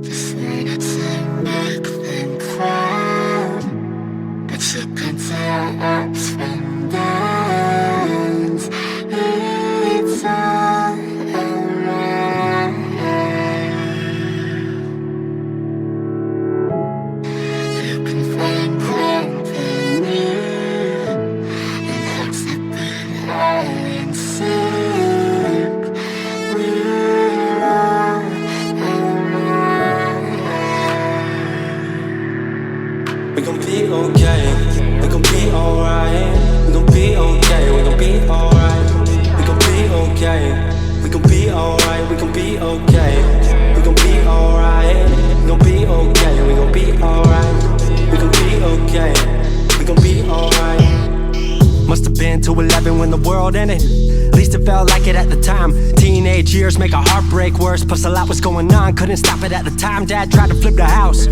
Just wanna make them proud, but you can tell ups from downs. It's all around. You can find company in hearts that beat all in sync. We're all around. We gon' be okay, we gon' be alright. We gon' be okay, we gon' be alright. We gon' be okay, we gon' be alright. We gon' be okay, we gon' be alright. We gon' be okay, we gon' be alright. We gon' be okay, we gon' be alright. Must've been to 11 when the world ended. At least it felt like it at the time. Teenage years make a heartbreak worse. Plus a lot was going on, couldn't stop it at the time. Dad tried to flip the house.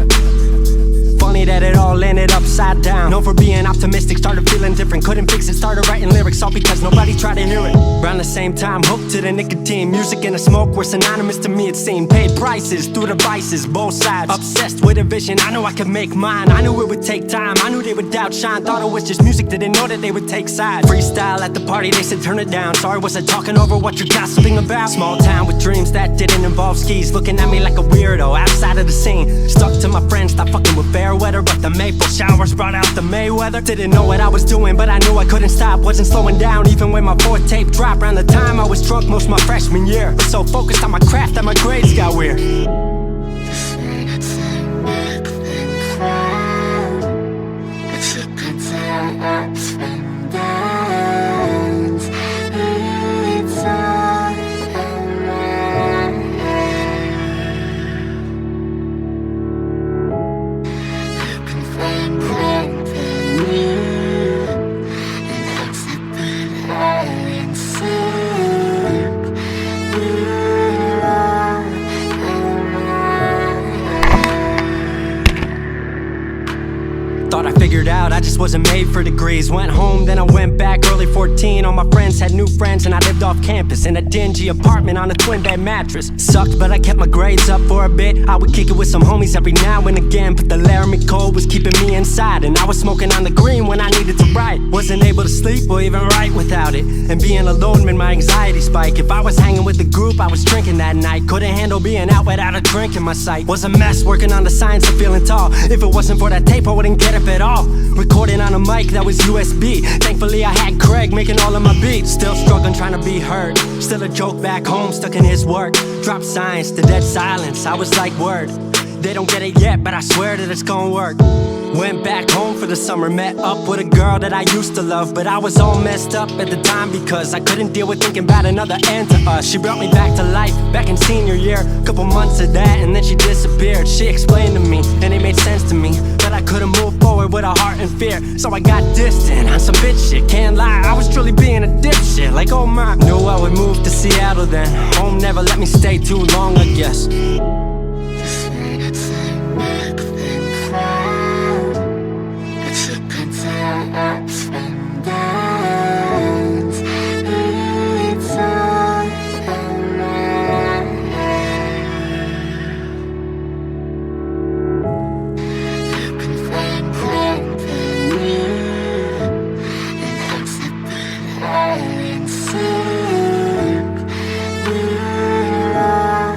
Funny that it all ended upside down. Known for being optimistic, started feeling different. Couldn't fix it, started writing lyrics all because nobody tried to hear it. Around the same time, hooked to the nicotine. Music and the smoke were synonymous to me, it seemed. Paid prices through devices, both sides. Obsessed with a vision, I knew I could make mine. I knew it would take time, I knew they would outshine. Thought it was just music, didn't know that they would take sides. Freestyle at the party, they said turn it down. Sorry, was I talking over what you're gossiping about? Small town with dreams that didn't involve skis. Looking at me like a weirdo, outside of the scene. Stuck to my friends, thought fucking with fair weather. But the maple showers brought out the Mayweather. Didn't know what I was doing, but I knew I couldn't stop. Wasn't slowing down, even when my fourth tape dropped. Around the time I was drunk most of my freshman year. Was so focused on my craft that my grades got weird. Just wanna make them proud, but you can tell ups from downs. It's all around. You can find company in hearts that beat all in sync. We're all around. Thought I figured out I just wasn't made for degrees. Went home, then I went back early 14. All my friends had new friends and I lived off campus in a dingy apartment on a twin bed mattress. Sucked, but I kept my grades up for a bit. I would kick it with some homies every now and again, but the Laramie cold was keeping me inside. And I was smoking on the green when I needed to write. Wasn't able to sleep or even write without it. And being alone made my anxiety spike. If I was hanging with the group, I was drinking that night. Couldn't handle being out without a drink in my sight. Was a mess working on the science of feeling tall. If it wasn't for that tape, I wouldn't get up at all. Recording on a mic that was USB. Thankfully I had Craig making all of my beats. Still struggling trying to be heard. Still a joke back home, stuck in his work. Dropped science to dead silence, I was like word. They don't get it yet, but I swear that it's gonna work. Went back home for the summer, met up with a girl that I used to love. But I was all messed up at the time because I couldn't deal with thinking about another end to us. She brought me back to life, back in senior year. Couple months of that and then she disappeared. She explained to me, and it made sense to me, that I couldn't move forward with a heart in fear. So I got distant on some bitch shit, can't lie, I was truly being a dipshit. Like oh my, knew I would move to Seattle then. Home never let me stay too long, I guess. Just wanna make them proud, but you can tell ups from downs. It's all around. You can find company in hearts that beat all in sync. We're all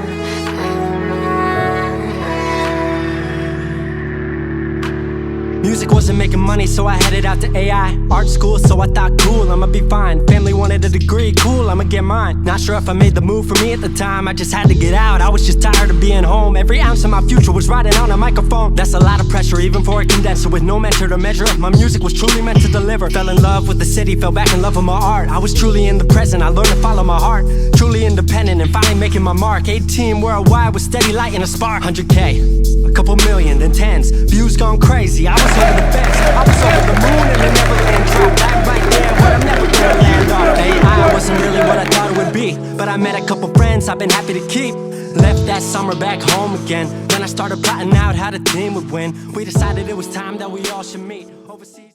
Music wasn't making money, so I headed out to AI art school, so I thought cool, I'ma be fine. Family wanted a degree, cool, I'ma get mine. Not sure if I made the move for me at the time, I just had to get out. I was just tired of being home. Every ounce of my future was riding on a microphone. That's a lot of pressure, even for a condenser with no mentor to measure up. My music was truly meant to deliver. Fell in love with the city, fell back in love with my art. I was truly in the present, I learned to follow my heart. Truly independent and finally making my mark. 18 worldwide with steady lighting a spark. 100K, a couple million, then tens. Views gone crazy, I was over the fence. I was over the moon and the Neverland drop. Back right there where I'm never gonna land off. AI wasn't really what I thought it would be, but I met a couple friends I've been happy to keep. Left that summer back home again. Then I started plotting out how the team would win. We decided it was time that we all should meet overseas.